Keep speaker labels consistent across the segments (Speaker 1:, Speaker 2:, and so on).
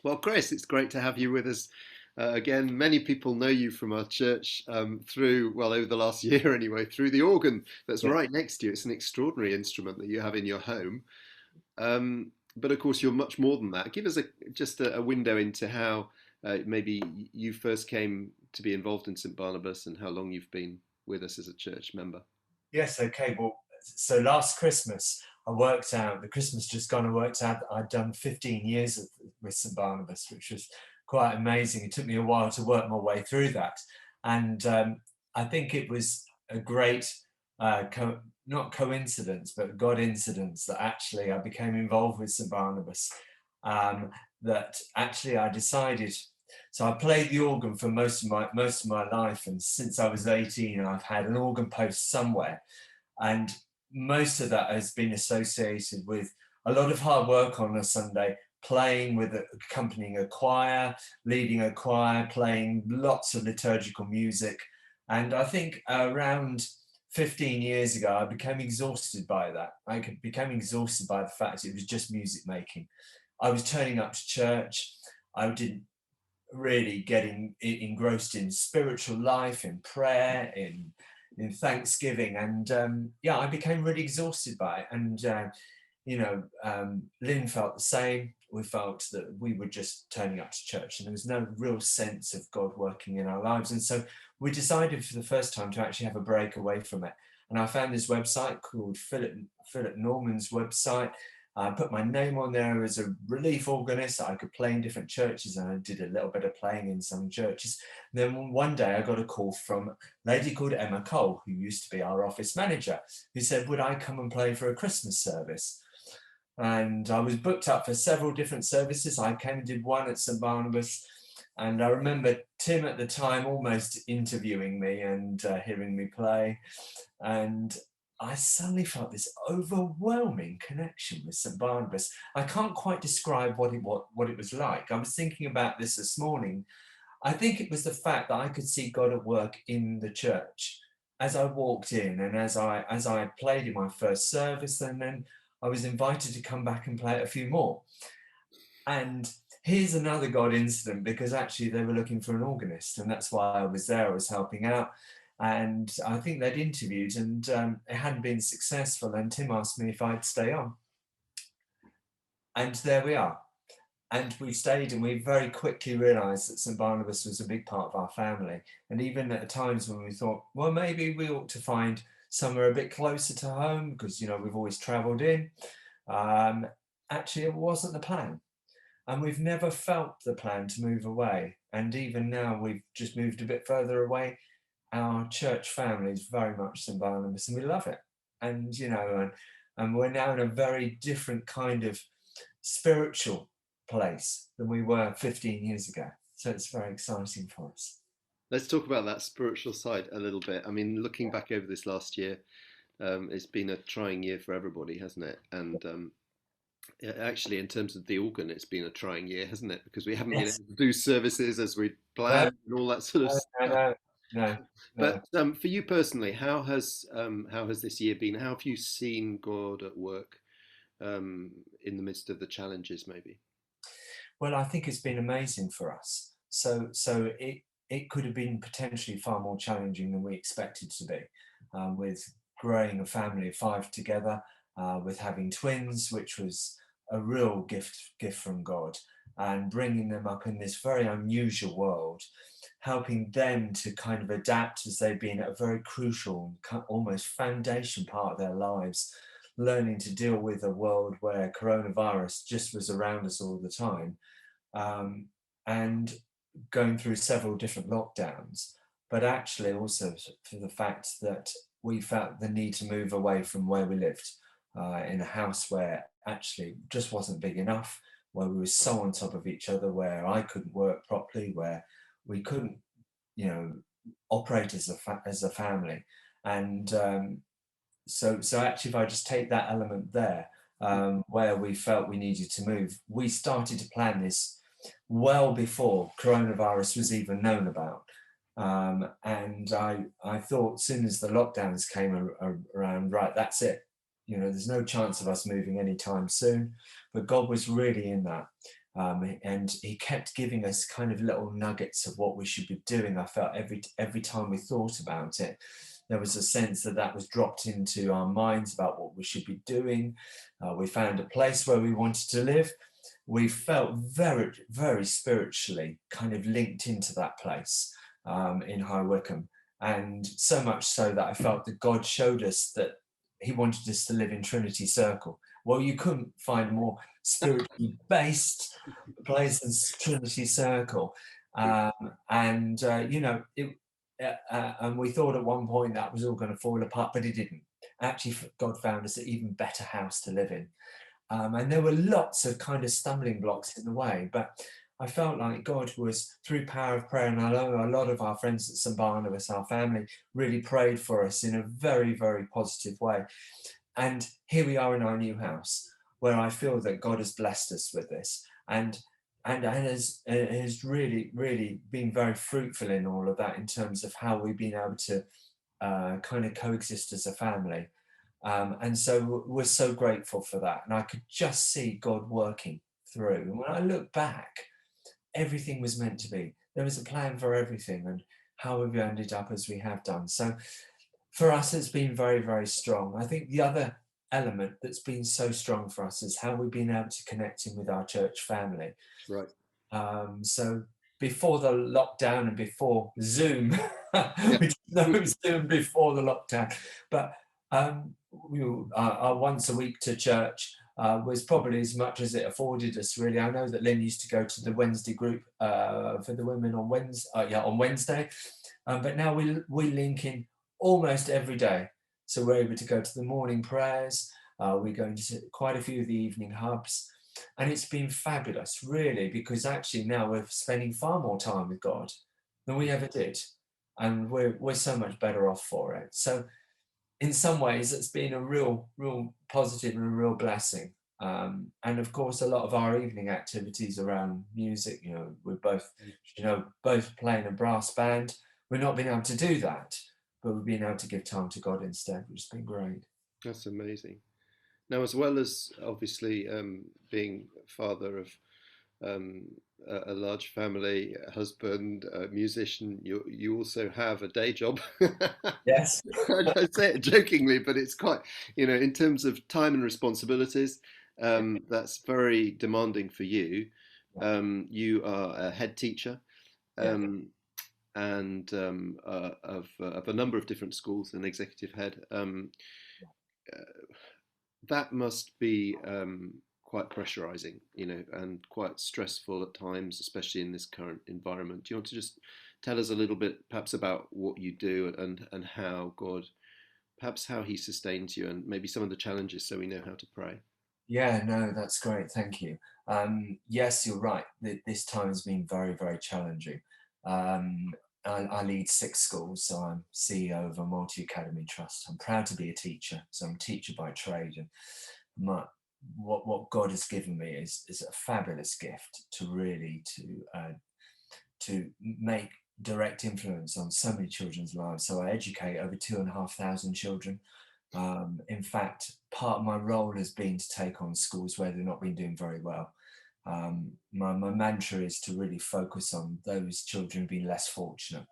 Speaker 1: Well, Chris, it's great to have you with us again. Many people know you from our church through, well, over the last year anyway, through the organ that's
Speaker 2: Yeah.
Speaker 1: right next to you. It's an extraordinary instrument that you have in your home. But of course, you're much more than that. Give us just a window into how maybe you first came to be involved in St. Barnabas and how long you've been with us as a church member.
Speaker 2: Yes, okay. Well, so last Christmas, I worked out, the Christmas just gone, I worked out that I'd done 15 years with St. Barnabas, which was quite amazing. It took me a while to work my way through that. And I think it was a great, not coincidence, but God incidence that actually I became involved with St. Barnabas. Um, that actually I decided, so I played the organ for most of my life, and since I was 18, I've had an organ post somewhere, and most of that has been associated with a lot of hard work on a Sunday, playing with accompanying a choir, leading a choir, playing lots of liturgical music. And I think around 15 years ago, I became exhausted by that. Became exhausted by the fact it was just music making. I was turning up to church. I didn't really getting engrossed in spiritual life, in prayer, in thanksgiving, and yeah, I became really exhausted by it. And Lynn felt the same. We felt that we were just turning up to church, and there was no real sense of God working in our lives. And so we decided for the first time to actually have a break away from it. And I found this website called Philip Norman's website. I put my name on there as a relief organist. I could play in different churches, and I did a little bit of playing in some churches. And then one day I got a call from a lady called Emma Cole, who used to be our office manager, who said, would I come and play for a Christmas service? And I was booked up for several different services. I came and did one at St. Barnabas. And I remember Tim at the time almost interviewing me and hearing me play. And I suddenly felt this overwhelming connection with St. Barnabas. I can't quite describe what it was like. I was thinking about this morning. I think it was the fact that I could see God at work in the church as I walked in, and as I played in my first service, and then I was invited to come back and play a few more. And here's another God incident, because actually they were looking for an organist, and that's why I was there. I was helping out, and I think they'd interviewed, and it hadn't been successful. And Tim asked me if I'd stay on, and there we are. And we stayed, and we very quickly realised that St. Barnabas was a big part of our family. And even at times when we thought, well, maybe we ought to find somewhere a bit closer to home, because we've always travelled in. Um, Actually, it wasn't the plan. And we've never felt the plan to move away. And even now, we've just moved a bit further away. Our church family is very much St. Barnabas, and we love it. And we're now in a very different kind of spiritual place than we were 15 years ago. So it's very exciting for us.
Speaker 1: Let's talk about that spiritual side a little bit. I mean, looking back over this last year, it's been a trying year for everybody, hasn't it? And actually, in terms of the organ, it's been a trying year, hasn't it? Because we haven't been able
Speaker 2: Yes.
Speaker 1: to do services as we
Speaker 2: No,
Speaker 1: planned and all that sort of
Speaker 2: no, no,
Speaker 1: stuff.
Speaker 2: no, no,
Speaker 1: But
Speaker 2: no.
Speaker 1: for you personally, how has this year been? How have you seen God at work in the midst of the challenges? Maybe.
Speaker 2: Well, I think it's been amazing for us. So it could have been potentially far more challenging than we expected to be, with growing a family of five together, with having twins, which was a real gift from God, and bringing them up in this very unusual world, helping them to kind of adapt as they've been at a very crucial, almost foundation part of their lives, learning to deal with a world where coronavirus just was around us all the time, um, and going through several different lockdowns, but actually also for the fact that we felt the need to move away from where we lived, in a house where actually just wasn't big enough, where we were so on top of each other, where I couldn't work properly, where we couldn't, you know, operate as a family. And so actually, if I just take that element there, where we felt we needed to move, we started to plan this well before coronavirus was even known about. And I thought, as soon as the lockdowns came around, right, that's it. There's no chance of us moving anytime soon. But God was really in that. And he kept giving us kind of little nuggets of what we should be doing. I felt every time we thought about it, there was a sense that that was dropped into our minds about what we should be doing. We found a place where we wanted to live. We felt very, very spiritually kind of linked into that place in High Wycombe. And so much so that I felt that God showed us that he wanted us to live in Trinity Circle. Well, you couldn't find a more spiritually based place than Trinity Circle. And we thought at one point that was all going to fall apart, but it didn't. Actually, God found us an even better house to live in. And there were lots of kind of stumbling blocks in the way, but I felt like God was, through power of prayer, and I know a lot of our friends at St Barnabas, our family, really prayed for us in a very, very positive way. And here we are in our new house, where I feel that God has blessed us with this, and has really, really been very fruitful in all of that, in terms of how we've been able to kind of coexist as a family. And so we're so grateful for that. And I could just see God working through. And when I look back, everything was meant to be. There was a plan for everything, and how we've ended up as we have done. So for us, it's been very, very strong. I think the other element that's been so strong for us is how we've been able to connect in with our church family.
Speaker 1: Right.
Speaker 2: So before the lockdown and before Zoom,
Speaker 1: Yeah.
Speaker 2: we didn't know it was Zoom before the lockdown, but our once a week to church was probably as much as it afforded us, really. I know that Lynn used to go to the Wednesday group for the women on Wednesday, but now we link in almost every day. So we're able to go to the morning prayers. We're going to quite a few of the evening hubs. And it's been fabulous, really, because actually now we're spending far more time with God than we ever did. And we're so much better off for it. So in some ways, it's been a real positive and a real blessing. And of course, a lot of our evening activities around music, we're both playing a brass band. We've not been able to do that, but we've been able to give time to God instead, which has been great.
Speaker 1: That's amazing. Now, as well as obviously being father of a large family, a husband, a musician, you also have a day job.
Speaker 2: Yes.
Speaker 1: I say it jokingly, but it's quite, in terms of time and responsibilities, that's very demanding for you. You are a head teacher. And of a number of different schools, an executive head. That must be quite pressurizing, and quite stressful at times, especially in this current environment. Do you want to just tell us a little bit, perhaps, about what you do and how God, perhaps how He sustains you, and maybe some of the challenges, so we know how to pray?
Speaker 2: Yeah, no, that's great. Thank you. Yes, you're right. This time has been very, very challenging. I lead 6 schools, so I'm CEO of a multi-academy trust. I'm proud to be a teacher, so I'm a teacher by trade. And what God has given me is a fabulous gift to really to make direct influence on so many children's lives. So I educate over 2,500 children. In fact, part of my role has been to take on schools where they've not been doing very well. My mantra is to really focus on those children being less fortunate,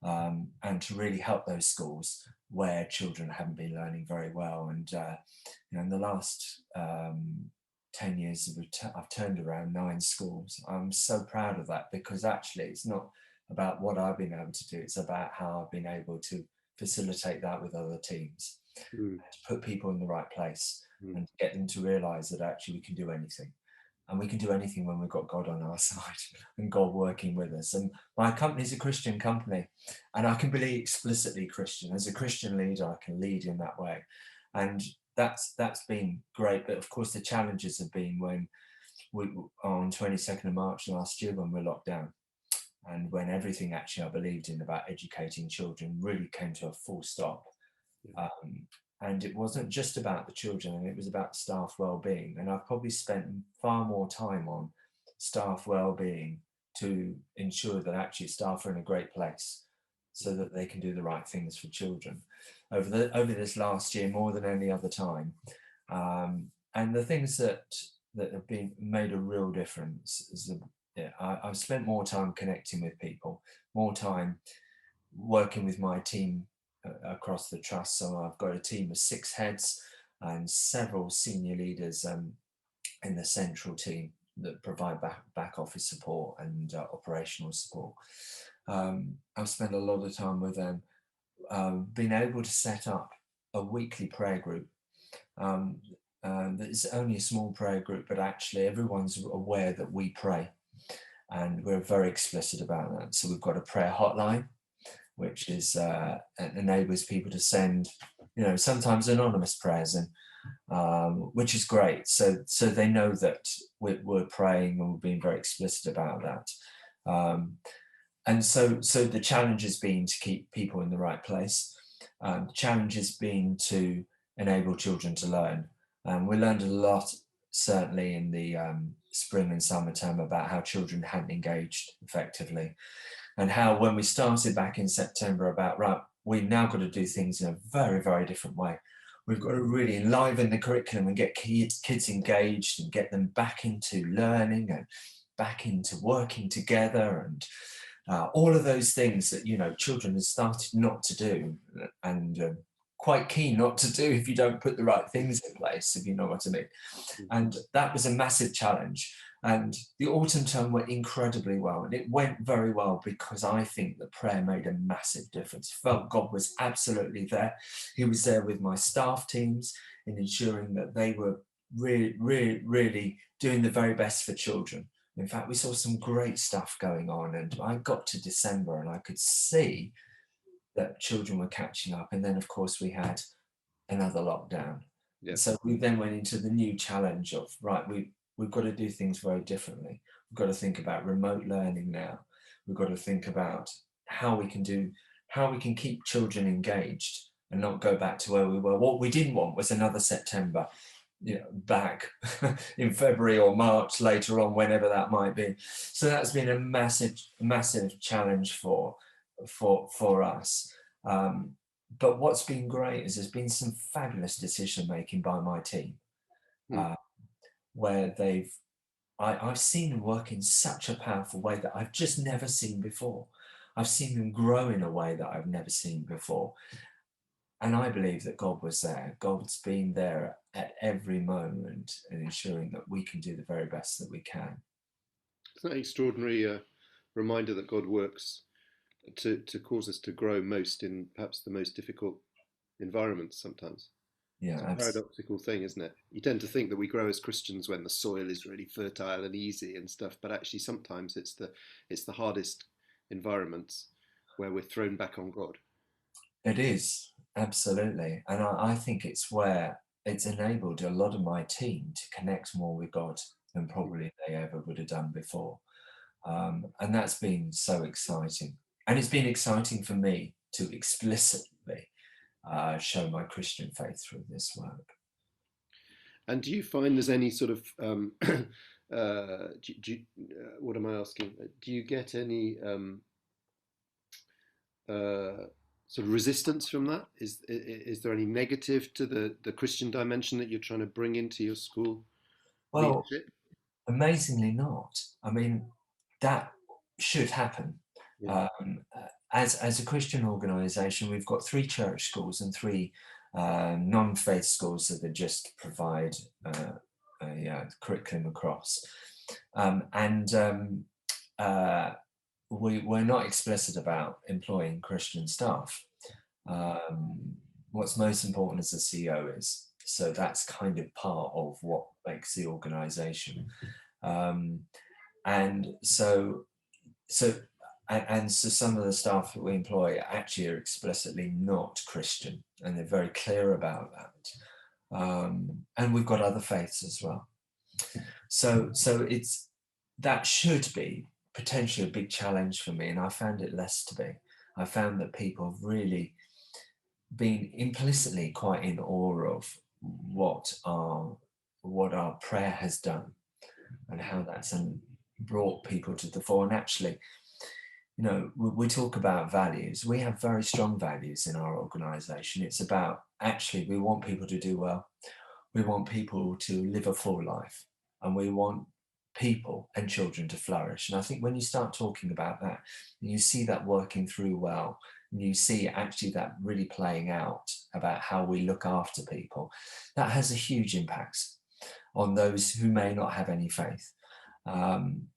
Speaker 2: and to really help those schools where children haven't been learning very well. And in the last 10 years, I've turned around 9 schools. I'm so proud of that, because actually it's not about what I've been able to do, it's about how I've been able to facilitate that with other teams, to put people in the right place, and get them to realize that actually we can do anything. And we can do anything when we've got God on our side and God working with us. And my company is a Christian company, and I can be explicitly Christian. As a Christian leader, I can lead in that way. And that's been great. But of course, the challenges have been when on 22nd of March last year, when we were locked down, and when everything actually I believed in about educating children really came to a full stop. And it wasn't just about the children, and it was about staff well-being. And I've probably spent far more time on staff well-being to ensure that actually staff are in a great place so that they can do the right things for children over this last year more than any other time. And the things that that have been made a real difference. Yeah, I've spent more time connecting with people, more time working with my team across the trust. So I've got a team of 6 heads and several senior leaders in the central team that provide back office support and operational support. I've spent a lot of time with them, being able to set up a weekly prayer group. It's only a small prayer group, but actually everyone's aware that we pray, and we're very explicit about that. So we've got a prayer hotline, which is enables people to send, sometimes anonymous prayers, and which is great. So they know that we're praying, and we're being very explicit about that. And so the challenge has been to keep people in the right place. The challenge has been to enable children to learn. We learned a lot, certainly in the spring and summer term, about how children hadn't engaged effectively, and how when we started back in September about, right, we've now got to do things in a very, very different way. We've got to really enliven the curriculum and get kids engaged and get them back into learning and back into working together, and all of those things that, children have started not to do, and quite keen not to do if you don't put the right things in place, if you know what I mean. And that was a massive challenge. And the autumn term went incredibly well, and it went very well because I think that prayer made a massive difference. I felt God was absolutely there. He was there with my staff teams in ensuring that they were really, really, really doing the very best for children. In fact, we saw some great stuff going on, and I got to December and I could see that children were catching up. And then, of course, we had another lockdown.
Speaker 1: Yeah.
Speaker 2: So we then went into the new challenge of, right, we've got to do things very differently. We've got to think about remote learning now. We've got to think about how we can keep children engaged and not go back to where we were. What we didn't want was another September, back in February or March later on, whenever that might be. So that's been a massive challenge for us. But what's been great is there's been some fabulous decision making by my team, where I've seen them work in such a powerful way that I've just never seen before. I've seen them grow in a way that I've never seen before. And I believe that God was there. God's been there at every moment and ensuring that we can do the very best that we can.
Speaker 1: It's an extraordinary reminder that God works to cause us to grow most in perhaps the most difficult environments sometimes.
Speaker 2: Yeah,
Speaker 1: it's a paradoxical thing, isn't it? You tend to think that we grow as Christians when the soil is really fertile and easy and stuff, but actually sometimes it's the hardest environments where we're thrown back on God.
Speaker 2: It is, absolutely. And I think it's where it's enabled a lot of my team to connect more with God than probably they ever would have done before. And that's been so exciting. And it's been exciting for me to explicitly show my Christian faith through this work.
Speaker 1: And do you find there's any sort of, what am I asking? Do you get any sort of resistance from that? Is there any negative to the Christian dimension that you're trying to bring into your school leadership?
Speaker 2: Amazingly not. I mean, that should happen. Yeah. As a Christian organisation, we've got 3 church schools and 3 non-faith schools that just provide a curriculum across. We're not explicit about employing Christian staff. What's most important as a CEO is. So that's kind of part of what makes the organisation. And so some of the staff that we employ actually are explicitly not Christian, and they're very clear about that. And we've got other faiths as well. So that should be potentially a big challenge for me, and I found it less to be. I found that people have really been implicitly quite in awe of what our prayer has done and how that's brought people to the fore. And actually, we talk about values. We have very strong values in our organisation. It's about, actually, we want people to do well. We want people to live a full life. and we want people and children to flourish. And I think when you start talking about that, and you see that working through well, and you see actually that really playing out about how we look after people, that has a huge impact on those who may not have any faith. Um,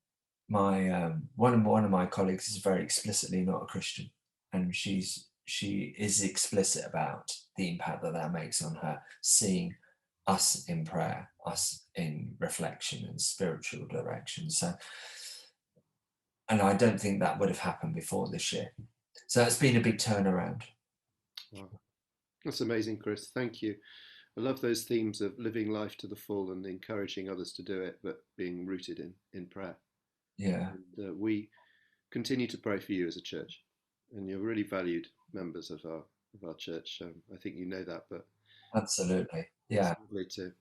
Speaker 2: one of my colleagues is very explicitly not a Christian, and she is explicit about the impact that that makes on her, seeing us in prayer, us in reflection and spiritual direction. So, and I don't think that would have happened before this year. So that's been a big turnaround.
Speaker 1: Wow. That's amazing, Chris. Thank you. I love those themes of living life to the full and encouraging others to do it, but being rooted in prayer.
Speaker 2: Yeah,
Speaker 1: And we continue to pray for you as a church, and you're really valued members of our church. I think you know that, but
Speaker 2: absolutely.
Speaker 1: it's
Speaker 2: Yeah,
Speaker 1: lovely to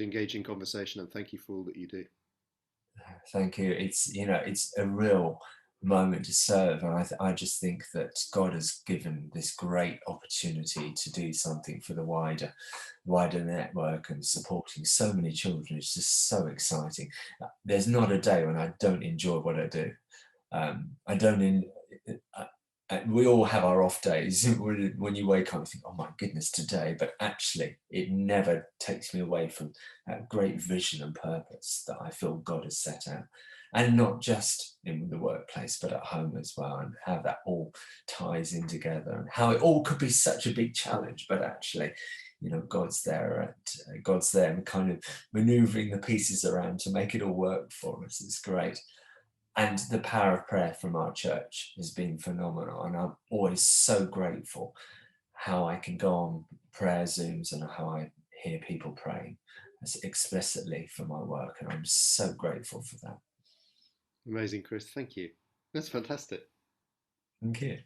Speaker 1: engage in conversation, and thank you for all that you do.
Speaker 2: thank you. It's, you know, it's a real moment to serve, and I just think that God has given this great opportunity to do something for the wider network, and supporting so many children. It's just so exciting. There's not a day when I don't enjoy what I do. I don't in, we all have our off days when you wake up and think, oh my goodness, today, but actually it never takes me away from that great vision and purpose that I feel God has set out. And not just in the workplace, but at home as well, and how that all ties in together, and how it all could be such a big challenge, but actually, you know, God's there and kind of maneuvering the pieces around to make it all work for us. It's great. And the power of prayer from our church has been phenomenal, and I'm always so grateful how I can go on prayer Zooms and how I hear people praying explicitly for my work, and I'm so grateful for that.
Speaker 1: Amazing, Chris. Thank you. That's fantastic.
Speaker 2: Thank you.